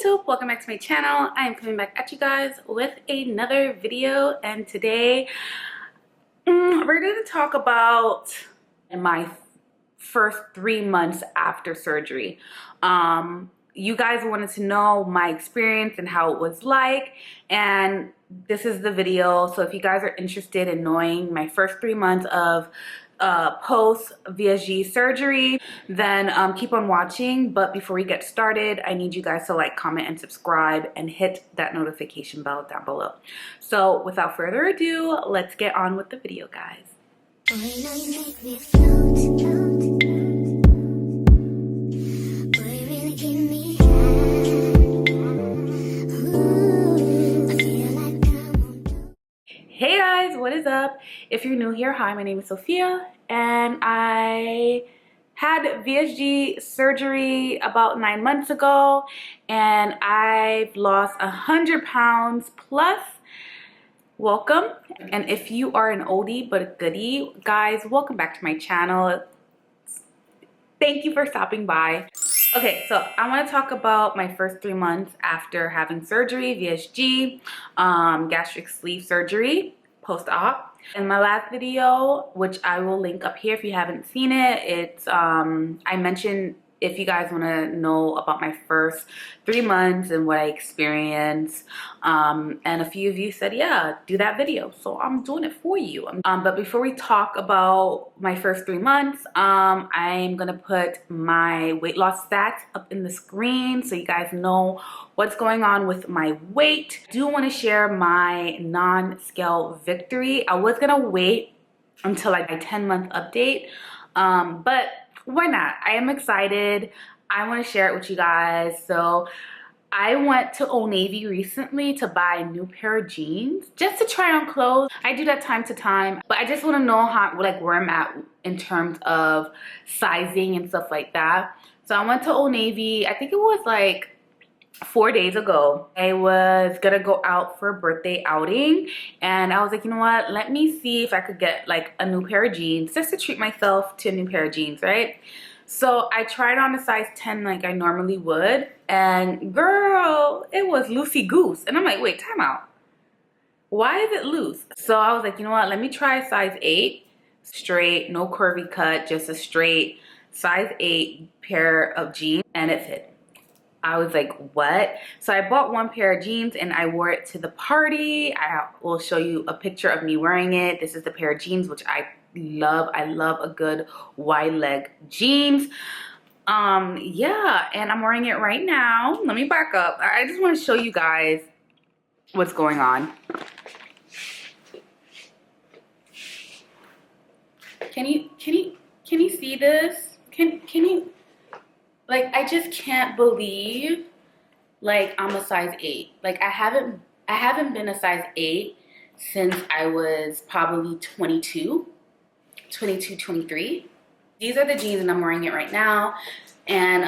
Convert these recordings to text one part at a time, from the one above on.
YouTube, welcome back to my channel. I am coming back at you guys with another video, and today we're going to talk about my first 3 months after surgery. You guys wanted to know my experience and how it was like, and this is the video. So if you guys are interested in knowing my first 3 months of post VSG surgery, then keep on watching. But before we get started, I need you guys to like, comment, and subscribe, and hit that notification bell down below. So without further ado, let's get on with the video, guys. Hey guys, what is up? If you're new here, hi, my name is Sophia, and I had VSG surgery about 9 months ago, and I've lost 100 pounds plus. Welcome. And if you are an oldie but a goodie, guys, welcome back to my channel. Thank you for stopping by. Okay, so I want to talk about my first 3 months after having surgery, VSG, gastric sleeve surgery, post-op. In my last video, which I will link up here if you haven't seen it, it's I mentioned if you guys want to know about my first 3 months and what I experienced, and a few of you said, yeah, do that video, so I'm doing it for you. But before we talk about my first 3 months, I'm gonna put my weight loss stats up in the screen so you guys know what's going on with my weight. I do want to share my non-scale victory. I was gonna wait until like my 10-month update, but why not? I am excited. I want to share it with you guys. So I went to Old Navy recently to buy a new pair of jeans just to try on clothes. I do that time to time, but I just want to know how, like, where I'm at in terms of sizing and stuff like that. So I went to Old Navy. I think it was like 4 days ago. I was gonna go out for a birthday outing, and I was like, you know what, let me see if I could get like a new pair of jeans just to treat myself to a new pair of jeans, right? So I tried on a size 10 like I normally would, and girl, it was loosey goose. And I'm like, wait, time out, why is it loose? So I was like, you know what, let me try a size 8, straight, no curvy cut, just a straight size 8 pair of jeans, and it fit. I was like, what? So I bought one pair of jeans and I wore it to the party. I will show you a picture of me wearing it. This is the pair of jeans, which I love. I love a good wide leg jeans. Yeah, and I'm wearing it right now. Let me back up. I just want to show you guys what's going on. Can you see this? Can you? Like, I just can't believe, like, I'm a size 8. Like, I haven't been a size 8 since I was probably 22, 23. These are the jeans, and I'm wearing it right now. And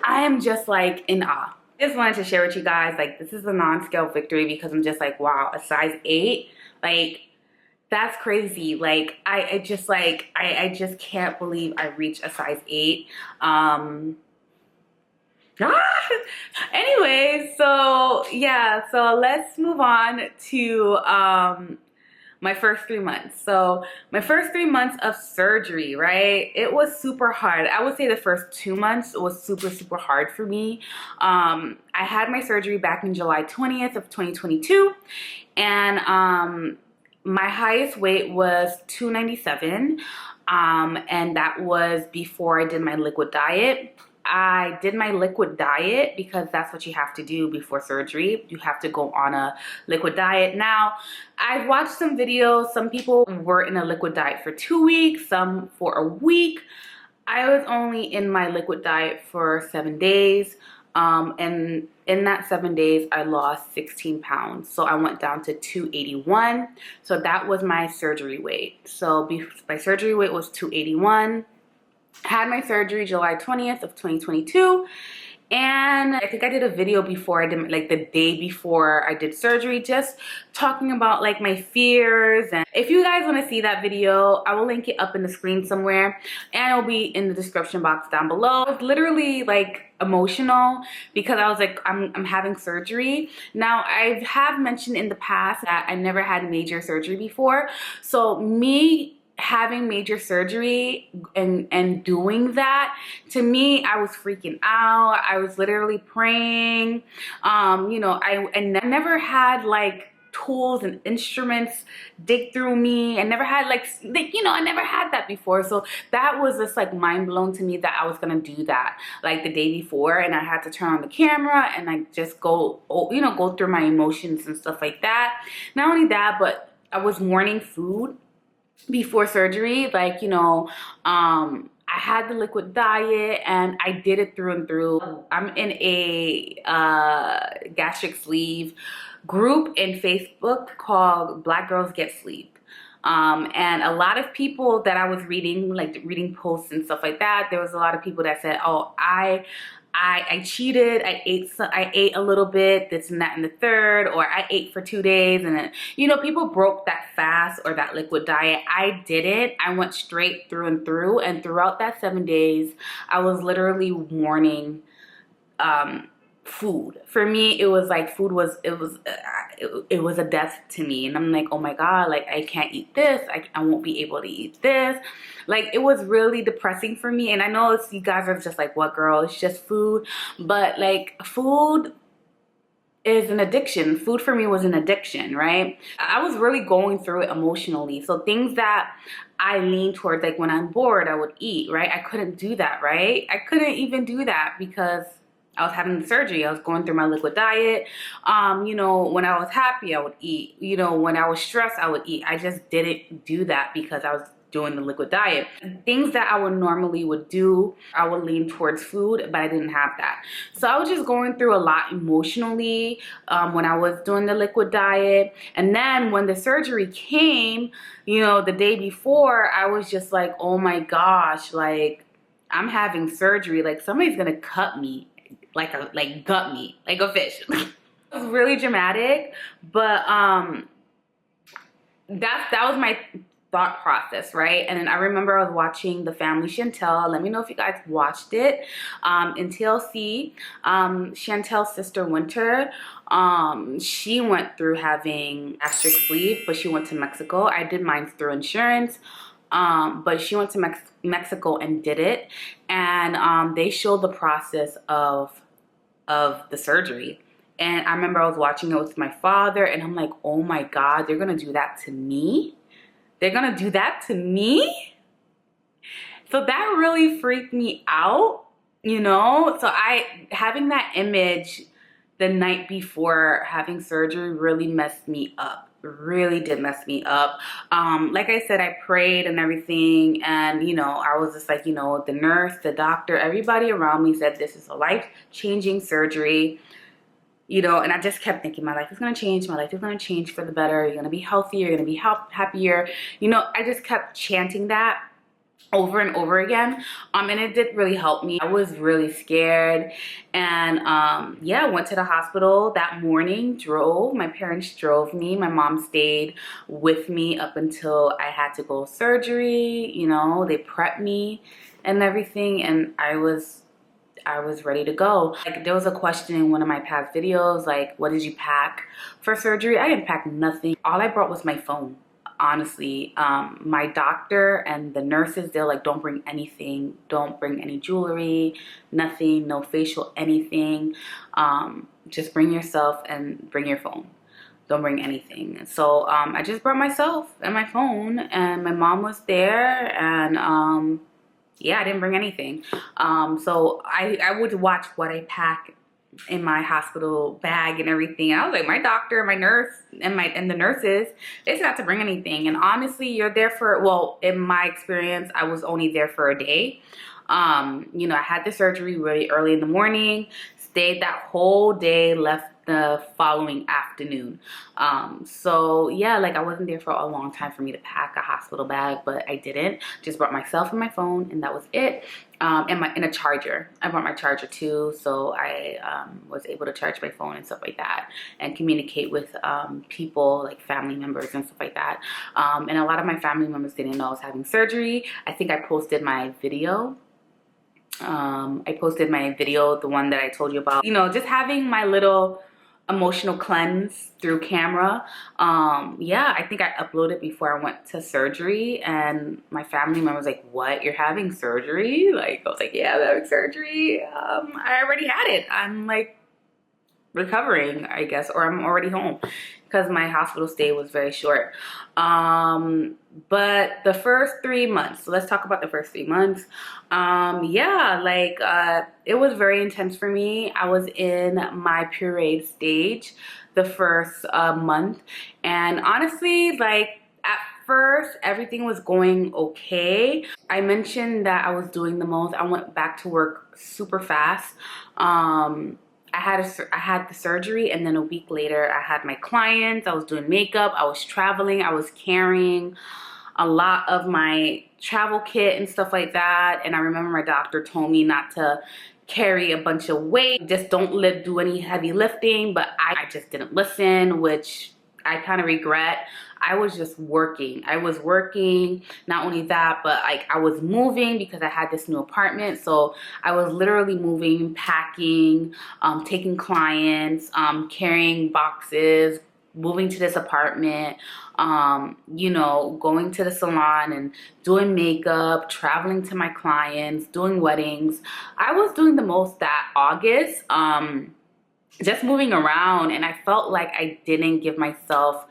I am just, like, in awe. Just wanted to share with you guys, like, this is a non-scale victory because I'm just like, wow, a size 8? Like, that's crazy. Like, I just can't believe I reached a size 8. Anyway, so yeah, so let's move on to my first 3 months. So my first 3 months of surgery, right? It was super hard. I would say the first 2 months was super hard for me. I had my surgery back in July 20th of 2022, and my highest weight was 297, and that was before I did my liquid diet. I did my liquid diet because that's what you have to do before surgery. You have to go on a liquid diet. Now, I've watched some videos. Some people were in a liquid diet for 2 weeks, some for a week. I was only in my liquid diet for 7 days. And in that 7 days, I lost 16 pounds. So I went down to 281. So that was my surgery weight. So my surgery weight was 281. Had my surgery July 20th of 2022. And I think I did a video before I did, like the day before I did surgery, just talking about like my fears. And if you guys want to see that video, I will link it up in the screen somewhere, and it'll be in the description box down below. I was literally like emotional because I was like, I'm having surgery. Now, I have mentioned in the past that I never had major surgery before. So me having major surgery and doing that, to me, I was freaking out. I was literally praying. You know, I never had like tools and instruments dig through me. I never had like, you know, I never had that before. So that was just like mind blown to me that I was gonna do that like the day before, and I had to turn on the camera and like just go, you know, go through my emotions and stuff like that. Not only that, but I was morning food before surgery. Like, you know, I had the liquid diet and I did it through and through. I'm in a gastric sleeve group in Facebook called Black Girls Get Sleep. And a lot of people that I was reading, like reading posts and stuff like that, there was a lot of people that said, oh, I cheated. I ate a little bit, this and that and the third, or I ate for 2 days. And then, you know, people broke that fast or that liquid diet. I didn't. I went straight through and through. And throughout that 7 days, I was literally warning food. For me, it was like food was, it was a death to me. And I'm like, oh my God, like I can't eat this. I won't be able to eat this. Like, it was really depressing for me. And I know you guys are just like, what, girl? It's just food. But like, food is an addiction. Food for me was an addiction, right? I was really going through it emotionally. So things that I lean towards, like when I'm bored, I would eat, right? I couldn't do that, right? I couldn't even do that because I was having the surgery. I was going through my liquid diet. You know, when I was happy, I would eat. You know, when I was stressed, I would eat. I just didn't do that because I was doing the liquid diet. Things that I would normally would do, I would lean towards food, but I didn't have that. So I was just going through a lot emotionally when I was doing the liquid diet. And then when the surgery came, you know, the day before, I was just like, oh my gosh, like I'm having surgery. Like somebody's gonna cut me, like gut me, like a fish. It was really dramatic, but that was my thought process, right? And then I remember I was watching The Family Chantel. Let me know if you guys watched it. In TLC, Chantel's sister Winter, she went through having gastric sleeve, but she went to Mexico. I did mine through insurance, but she went to Mexico and did it. And they showed the process of the surgery. And I remember I was watching it with my father, and I'm like, oh my God, they're gonna do that to me? They're gonna do that to me? So that really freaked me out, you know? So having that image the night before having surgery really messed me up. Really did mess me up. Like I said, I prayed and everything, and you know, I was just like, you know, the nurse, the doctor, everybody around me said this is a life-changing surgery. You know, and I just kept thinking my life is going to change. My life is going to change for the better. You're going to be healthier. You're going to be happier. You know, I just kept chanting that over and over again. And it did really help me. I was really scared. And yeah, I went to the hospital that morning, my parents drove me. My mom stayed with me up until I had to go surgery. You know, they prepped me and everything. And I was ready to go. Like, there was a question in one of my past videos, like, what did you pack for surgery? I didn't pack nothing. All I brought was my phone, honestly. My doctor and the nurses, they're like, don't bring anything. Don't bring any jewelry, nothing, no facial, anything. Just bring yourself and bring your phone. Don't bring anything. So I just brought myself and my phone, and my mom was there, and yeah, I didn't bring anything. So I would watch what I pack in my hospital bag and everything. And I was like, my doctor, my nurse, and the nurses, they said not to bring anything. And honestly, you're there for, well, in my experience, I was only there for a day. You know, I had the surgery really early in the morning, stayed that whole day, left the following afternoon. So yeah, like I wasn't there for a long time for me to pack a hospital bag, but I didn't. Just brought myself and my phone, and that was it. and a charger. I brought my charger too, so I was able to charge my phone and stuff like that, and communicate with people like family members and stuff like that. And a lot of my family members didn't know I was having surgery. I think I posted my video. The one that I told you about. You know, just having my little emotional cleanse through camera. Yeah, I think I uploaded before I went to surgery, and my family member was like, what, you're having surgery? Like, I was like, yeah, I'm having surgery. I already had it. I'm like recovering, I guess, or I'm already home because my hospital stay was very short. But the first 3 months, so let's talk about the first 3 months. Yeah, like it was very intense for me. I was in my period stage the first month, and honestly, like at first everything was going okay. I mentioned that I was doing the most. I went back to work super fast. I had the surgery, and then a week later I had my clients. I was doing makeup, I was traveling, I was carrying a lot of my travel kit and stuff like that. And I remember my doctor told me not to carry a bunch of weight, just don't do any heavy lifting, but I just didn't listen, which I kind of regret. I was just working. I was working. Not only that, but like I was moving because I had this new apartment. So I was literally moving, packing, taking clients, carrying boxes, moving to this apartment, you know, going to the salon and doing makeup, traveling to my clients, doing weddings. I was doing the most that August. Just moving around, and I felt like I didn't give myself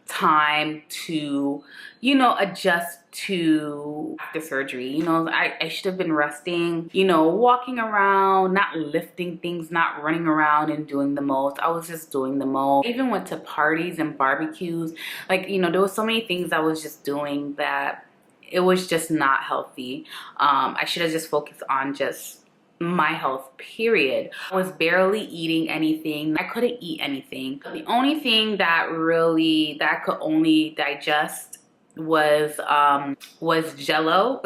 time to, you know, adjust to after surgery. You know, I should have been resting, you know, walking around, not lifting things, not running around and doing the most. I was just doing the most. I even went to parties and barbecues. Like, you know, there was so many things I was just doing that it was just not healthy. I should have just focused on just my health, period. I was barely eating anything. I couldn't eat anything. The only thing that I could only digest was Jello,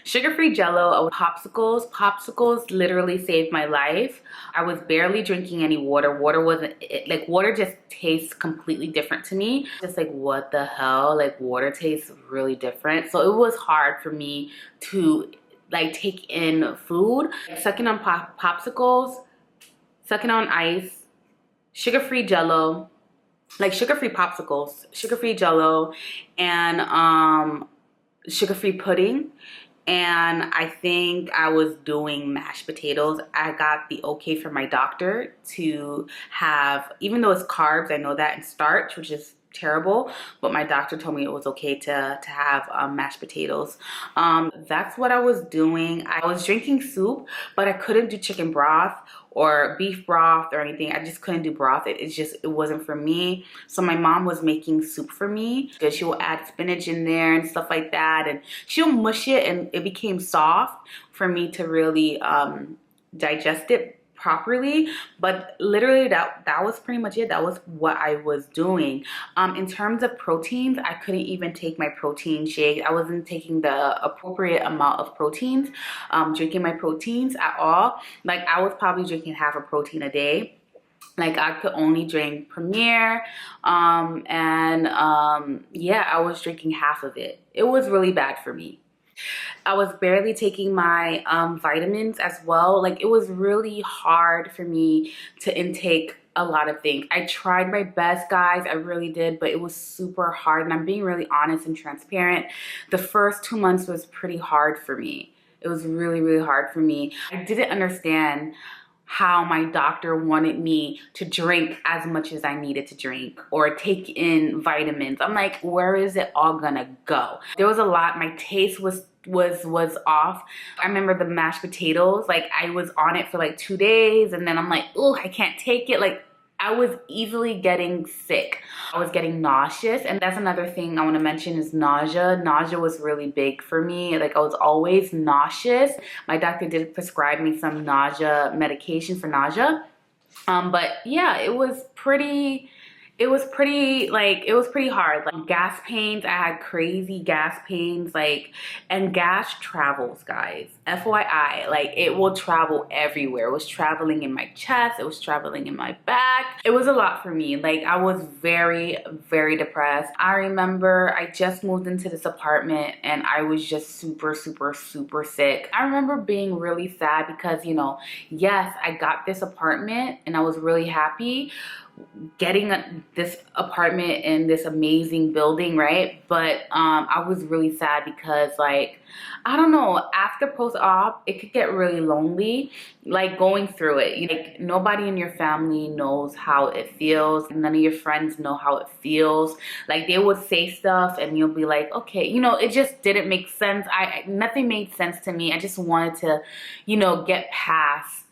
sugar-free Jello, popsicles. Popsicles literally saved my life. I was barely drinking any water. Water just tastes completely different to me. Just like, what the hell? Like, water tastes really different. So it was hard for me to like take in food. Sucking on popsicles, sucking on ice, sugar-free Jello, like sugar-free popsicles, sugar-free Jello, and sugar-free pudding. And I think I was doing mashed potatoes. I got the okay from my doctor to have, even though it's carbs, I know that, and starch, which is terrible, but my doctor told me it was okay to have mashed potatoes. That's what I was doing. I was drinking soup, but I couldn't do chicken broth or beef broth or anything. I just couldn't do broth. It wasn't for me. So my mom was making soup for me. She will add spinach in there and stuff like that, and she'll mush it, and it became soft for me to really digest it properly. But literally that was pretty much it. That was what I was doing. In terms of proteins, I couldn't even take my protein shake. I wasn't taking the appropriate amount of proteins, drinking my proteins at all. Like, I was probably drinking half a protein a day. Like, I could only drink Premier, yeah, I was drinking half of it. It was really bad for me. I was barely taking my vitamins as well. Like, it was really hard for me to intake a lot of things. I tried my best, guys, I really did, but it was super hard, and I'm being really honest and transparent. The first 2 months was pretty hard for me. It was really, really hard for me. I didn't understand how my doctor wanted me to drink as much as I needed to drink or take in vitamins. I'm like, where is it all gonna go? There was a lot. My taste was off. I remember the mashed potatoes, like, I was on it for like 2 days, and then I'm like, oh, I can't take it. Like, I was easily getting sick. I was getting nauseous, and that's another thing I want to mention is nausea. Nausea was really big for me. Like, I was always nauseous. My doctor did prescribe me some nausea medication for nausea. But yeah, it was pretty it was pretty, like, it was pretty hard. Like, gas pains, I had crazy gas pains, like, and gas travels, guys. FYI, like, it will travel everywhere. It was traveling in my chest, it was traveling in my back. It was a lot for me. Like, I was very, very depressed. I remember I just moved into this apartment and I was just super, super, super sick. I remember being really sad because, you know, yes, I got this apartment and I was really happy getting this apartment in this amazing building, right? But I was really sad because, like, I don't know, after post-op it could get really lonely, like, going through it. Like, nobody in your family knows how it feels, none of your friends know how it feels. Like, they would say stuff and you'll be like, okay, you know, it just didn't make sense. Nothing made sense to me. I just wanted to, you know, get past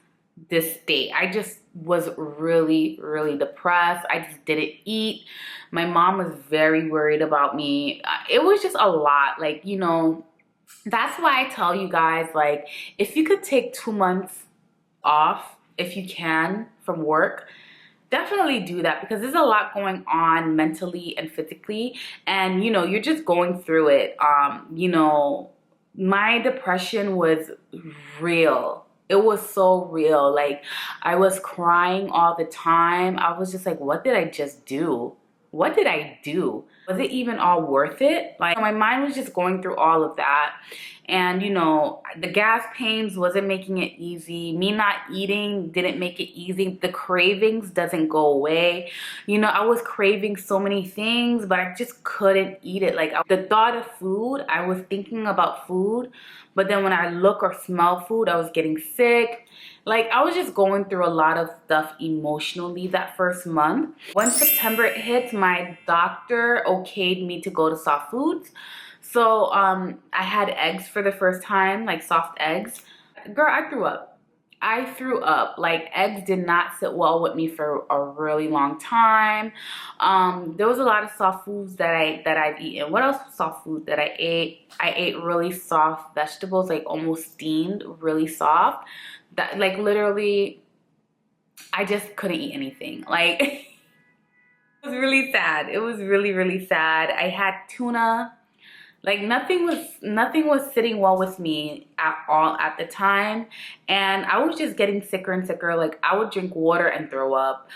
this state. I just was really, really depressed. I just didn't eat. My mom was very worried about me. It was just a lot. Like, you know, that's why I tell you guys, like, if you could take 2 months off, if you can, from work, definitely do that, because there's a lot going on mentally and physically, and, you know, you're just going through it. You know, my depression was real. It was so real. Like, I was crying all the time. I was just like, what did I just do? What did I do? Was it even all worth it? Like, my mind was just going through all of that. And, you know, the gas pains wasn't making it easy. Me not eating didn't make it easy. The cravings doesn't go away. You know, I was craving so many things, but I just couldn't eat it. Like, the thought of food, I was thinking about food, but then when I look or smell food, I was getting sick. Like, I was just going through a lot of stuff emotionally that first month. When September hit, my doctor okayed me to go to soft foods. So I had eggs for the first time, like soft eggs. Girl, I threw up. I threw up. Like, eggs did not sit well with me for a really long time. There was a lot of soft foods that I've eaten. What else was soft food that I ate? I ate really soft vegetables, like almost steamed, really soft. That, like, literally, I just couldn't eat anything. Like, it was really sad. It was really, really sad. I had tuna. Like, nothing was sitting well with me at all at the time, and I was just getting sicker and sicker. Like, I would drink water and throw up.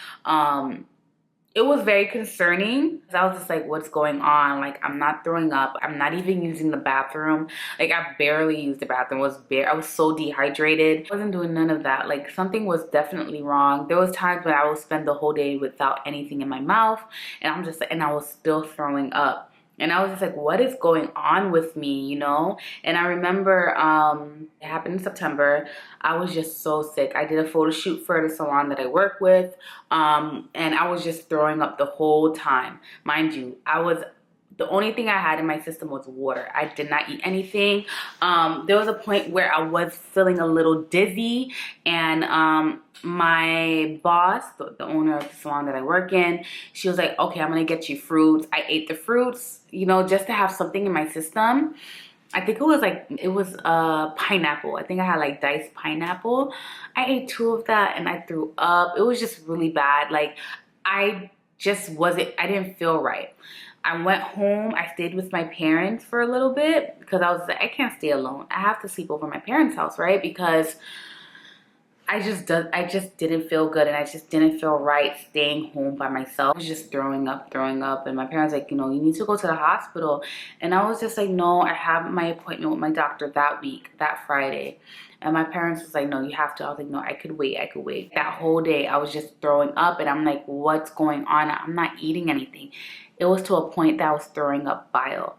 It was very concerning. I was just like, what's going on? Like, I'm not throwing up. I'm not even using the bathroom. Like, I barely used the bathroom. I was so dehydrated. I wasn't doing none of that. Like, something was definitely wrong. There was times when I would spend the whole day without anything in my mouth, and I was still throwing up. And I was just like, what is going on with me, you know? And I remember it happened in September. I was just so sick. I did a photo shoot for the salon that I work with. And I was just throwing up the whole time. Mind you, the only thing I had in my system was water. I did not eat anything. There was a point where I was feeling a little dizzy, and my boss, the owner of the salon that I work in, she was like, okay, I'm gonna get you fruits. I ate the fruits, you know, just to have something in my system. I think it was pineapple. I think I had like diced pineapple. I ate 2 of that and I threw up. It was just really bad. Like, I didn't feel right. I went home. I stayed with my parents for a little bit because I was like, I can't stay alone. I have to sleep over at my parents' house, right? Because I just didn't feel good, and I just didn't feel right staying home by myself. I was just throwing up, and my parents like, you know, you need to go to the hospital. And I was just like, no, I have my appointment with my doctor that week, that Friday. And my parents was like, no, you have to. I was like, no, I could wait. That whole day I was just throwing up, and I'm like, what's going on? I'm not eating anything. It was to a point that I was throwing up bile.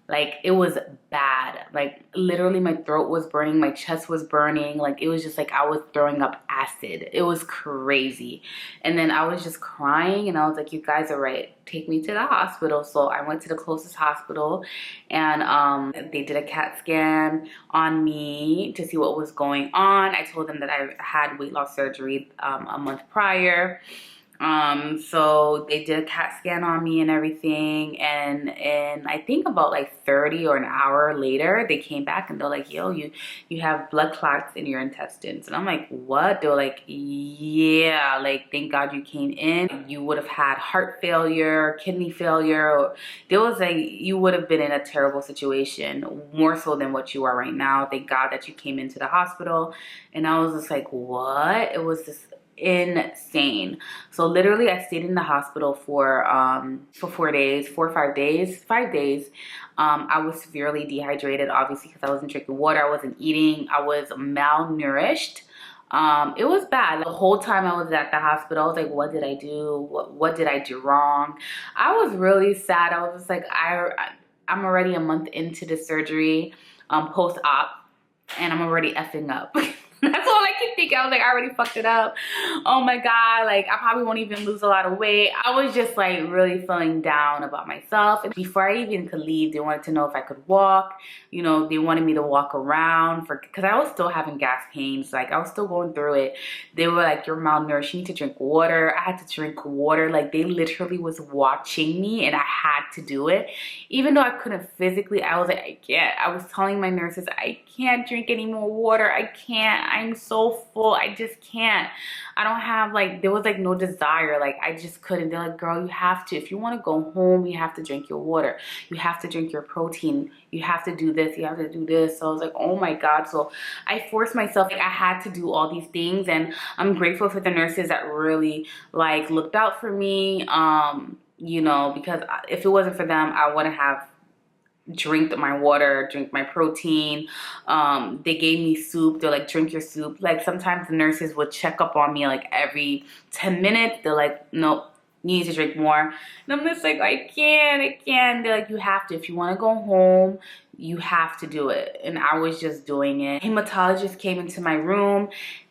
Like, it was bad. Like, literally my throat was burning, my chest was burning. Like, it was just like I was throwing up acid. It was crazy. And then I was just crying, and I was like, you guys are right, take me to the hospital. So I went to the closest hospital, and they did a CAT scan on me to see what was going on. I told them that I had weight loss surgery a month prior. So they did a CAT scan on me and everything, and I think about like 30 or an hour later, they came back and they're like, yo, you have blood clots in your intestines. And I'm like, what? They're like, yeah, like, thank God you came in. You would have had heart failure, kidney failure, or there was like, you would have been in a terrible situation, more so than what you are right now. Thank God that you came into the hospital. And I was just like, what? It was just insane. So literally I stayed in the hospital for 4 days, 4 or 5 days, 5 days. I was severely dehydrated, obviously, because I wasn't drinking water, I wasn't eating, I was malnourished. It was bad. The whole time I was at the hospital, I was like, what did I do? What did I do wrong? I was really sad. I was just like, I'm already a month into the surgery, post-op, and I'm already effing up. That's all I can think. I was like, I already fucked it up. Oh my God, like I probably won't even lose a lot of weight. I was just like really feeling down about myself. And before I even could leave, they wanted to know if I could walk. You know, they wanted me to walk around because I was still having gas pains. Like I was still going through it. They were like, you're malnourished, you need to drink water. I had to drink water. Like they literally was watching me and I had to do it. Even though I couldn't physically, I was like, I can't. I was telling my nurses, I can't drink any more water. I can't. I'm so full. I just can't. I don't have like, there was like no desire. Like I just couldn't. They're like, girl, you have to. If you want to go home, you have to drink your water. You have to drink your protein. You have to do this. You have to do this. So I was like, oh my God. So I forced myself. Like I had to do all these things. And I'm grateful for the nurses that really like looked out for me. You know, because if it wasn't for them, I wouldn't have drink my water, drink my protein. They gave me soup. They're like, drink your soup. Like sometimes the nurses would check up on me like every 10 minutes. They're like, nope, you need to drink more. And I'm just like, I can't. They're like, you have to. If you want to go home, you have to do it. And I was just doing it. Hematologist came into my room,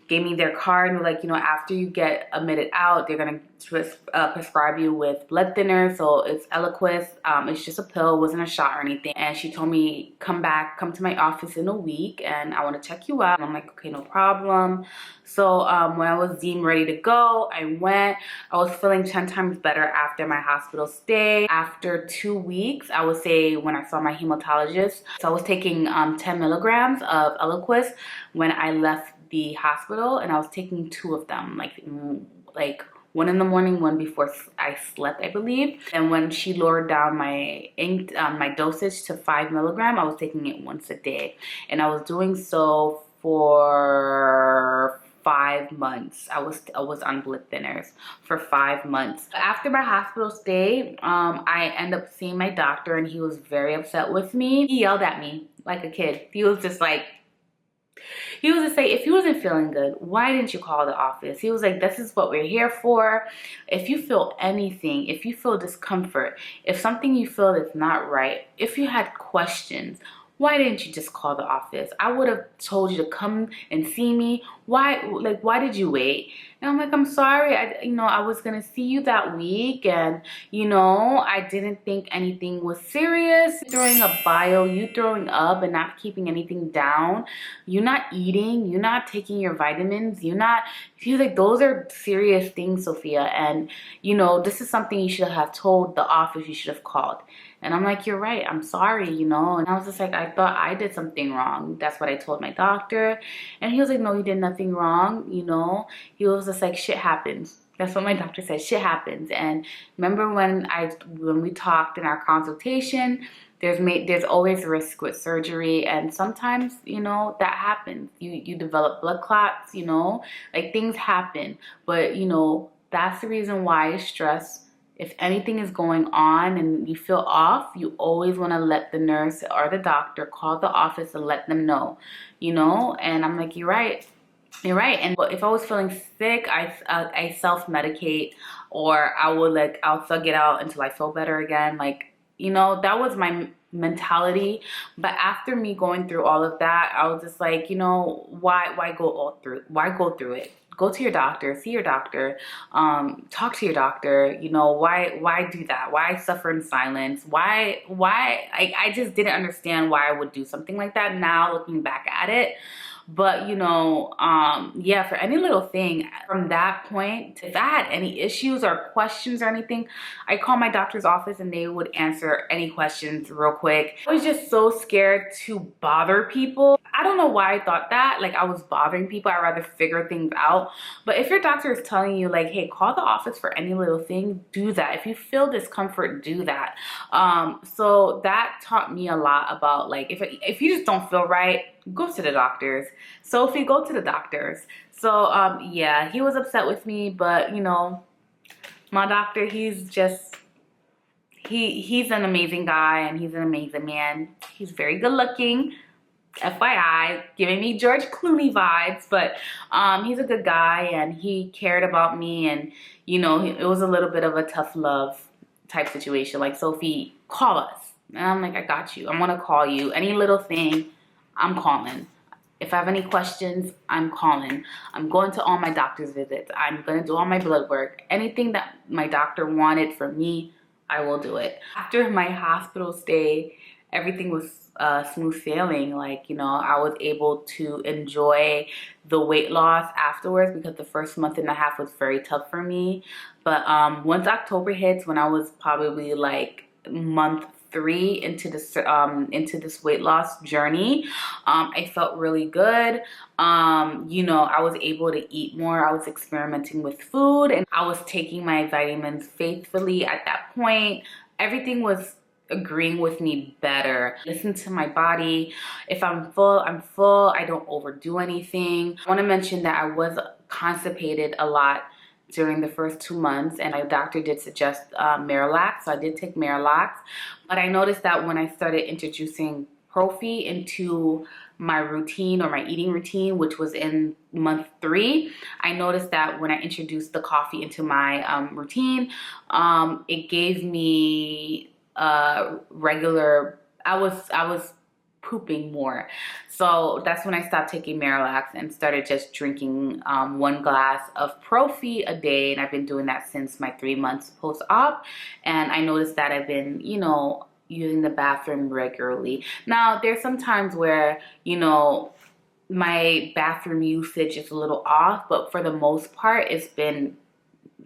gave me their card, and were like, you know, after you get admitted out, they're gonna prescribe you with blood thinner. So it's Eliquis. It's just a pill, it wasn't a shot or anything. And she told me, come to my office in a week and I want to check you out. And I'm like, okay, no problem. So when I was deemed ready to go, I went. I was feeling 10 times better after my hospital stay. After 2 weeks, I would say, when I saw my hematologist, so I was taking 10 milligrams of Eliquis when I left the hospital, and I was taking 2 of them, like one in the morning, one before I slept, I believe. And when she lowered down my dosage to 5 milligrams, I was taking it once a day, and I was doing so for 5 months. I was on blood thinners for 5 months. After my hospital stay, I ended up seeing my doctor, and he was very upset with me. He yelled at me like a kid. He was just like, he was to say, if you wasn't feeling good, why didn't you call the office? He was like, this is what we're here for. If you feel anything, if you feel discomfort, if something you feel is not right, if you had questions, why didn't you just call the office? I would have told you to come and see me. Why did you wait? And I'm like, I'm sorry. I was gonna see you that week, and I didn't think anything was serious. Throwing a bio, you throwing up and not keeping anything down. You're not eating. You're not taking your vitamins. He's like, those are serious things, Sophia. And this is something you should have told the office. You should have called. And I'm like, you're right, I'm sorry, And I was just like, I thought I did something wrong. That's what I told my doctor. And he was like, no, you did nothing wrong, He was just like, shit happens. That's what my doctor said, shit happens. And remember when we talked in our consultation, there's always risk with surgery, and sometimes, that happens. You develop blood clots, like things happen. But, that's the reason why stress. If anything is going on and you feel off, you always want to let the nurse or the doctor call the office and let them know, And I'm like, you're right. You're right. And if I was feeling sick, I self-medicate, or I'll thug it out until I feel better again. That was my mentality. But after me going through all of that, I was just like, why go through it? Go to your doctor, see your doctor, talk to your doctor. Why do that? Why suffer in silence? I just didn't understand why I would do something like that now, looking back at it. But yeah, for any little thing from that point, if I had any issues or questions or anything, I call my doctor's office and they would answer any questions real quick. I was just so scared to bother people. I don't know why I thought that, like I was bothering people. I'd rather figure things out. But if your doctor is telling you like, hey, call the office for any little thing, do that. If you feel discomfort, do that. So that taught me a lot about like, if you just don't feel right, go to the doctors. Sophie, go to the doctors. So yeah, he was upset with me, but my doctor, he's just, he's an amazing guy and he's an amazing man. He's very good looking. FYI, giving me George Clooney vibes, but he's a good guy and he cared about me, and it was a little bit of a tough love type situation. Like, Sophie, call us. And I'm like, I got you. I'm gonna call you. Any little thing, I'm calling. If I have any questions, I'm calling. I'm going to all my doctor's visits. I'm gonna do all my blood work. Anything that my doctor wanted from me, I will do it. After my hospital stay, everything was smooth sailing. Like, I was able to enjoy the weight loss afterwards, because the first month and a half was very tough for me. But once October hits, when I was probably like month 3 into this weight loss journey, I felt really good. I was able to eat more. I was experimenting with food and I was taking my vitamins faithfully at that point. Everything was agreeing with me better. Listen to my body. If I'm full, I'm full. I don't overdo anything. I want to mention that I was constipated a lot during the first 2 months, and my doctor did suggest Miralax, so I did take Miralax. But I noticed that when I started introducing Profi into my routine, or my eating routine, which was in month 3, I noticed that when I introduced the coffee into my routine, it gave me regular, I was pooping more. So that's when I stopped taking Miralax and started just drinking 1 glass of Profi a day, and I've been doing that since my 3 months post-op. And I noticed that I've been using the bathroom regularly. Now there's some times where my bathroom usage is a little off, but for the most part it's been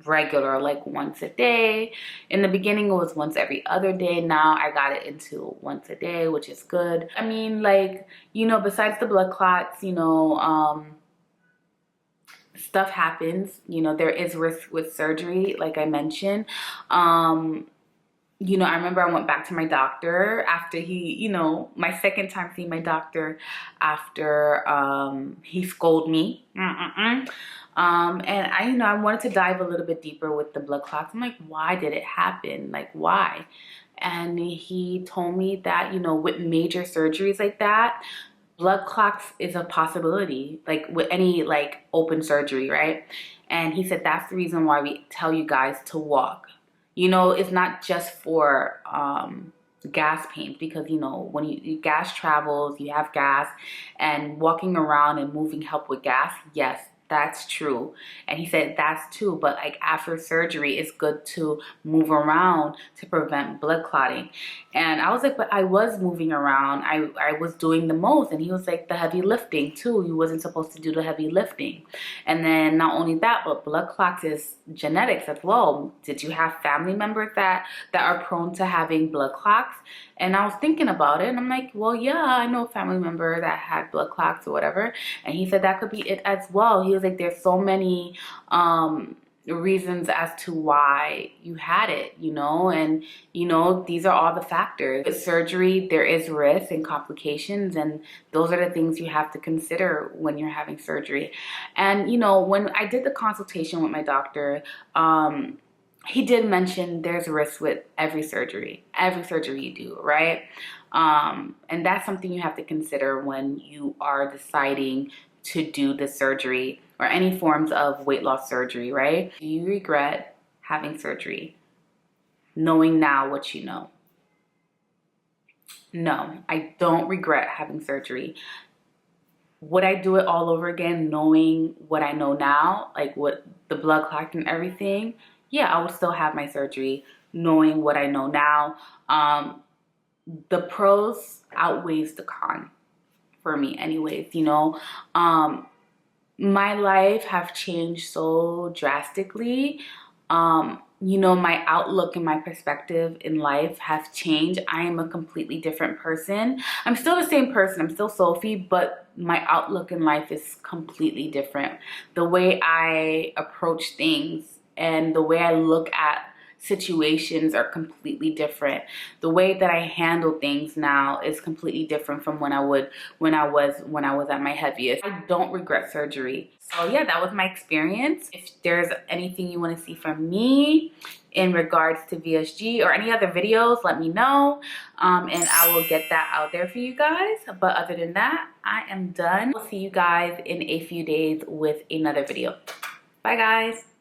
regular, like once a day. In the beginning it was once every other day. Now I got it into once a day, which is good. I mean, like, besides the blood clots, stuff happens. There is risk with surgery, like I mentioned. I remember I went back to my doctor after he, my second time seeing my doctor after he scolded me. And I wanted to dive a little bit deeper with the blood clots. I'm like, why did it happen? Like, why? And he told me that, with major surgeries like that, blood clots is a possibility, like with any like open surgery, right? And he said that's the reason why we tell you guys to walk. It's not just for gas pains, because when you gas travels, you have gas, and walking around and moving help with gas. Yes, that's true. And he said that's too, but like after surgery, it's good to move around to prevent blood clotting. And I was like, but I was moving around. I was doing the most. And he was like, the heavy lifting too. You wasn't supposed to do the heavy lifting. And then not only that, but blood clots is genetics as well. Did you have family members that are prone to having blood clots? And I was thinking about it, and I'm like, well, yeah, I know a family member that had blood clots or whatever. And he said that could be it as well. He was like, there's so many reasons as to why you had it, and these are all the factors. With surgery, there is risk and complications, and those are the things you have to consider when you're having surgery. And when I did the consultation with my doctor, he did mention there's a risk with every surgery you do, right? And that's something you have to consider when you are deciding to do the surgery or any forms of weight loss surgery, right? Do you regret having surgery, knowing now what you know? No, I don't regret having surgery. Would I do it all over again, knowing what I know now, like what the blood clot and everything? Yeah, I would still have my surgery, knowing what I know now. The pros outweighs the con for me anyways, you know. My life have changed so drastically. You know, my outlook and my perspective in life have changed. I am a completely different person. I'm still the same person. I'm still Sophie, but my outlook in life is completely different. The way I approach things and the way I look at situations are completely different. The way that I handle things now is completely different from when I was at my heaviest. I don't regret surgery. So yeah, that was my experience. If there's anything you want to see from me in regards to VSG or any other videos, let me know, and I will get that out there for you guys. But other than that, I am done. I'll see you guys in a few days with another video. Bye guys.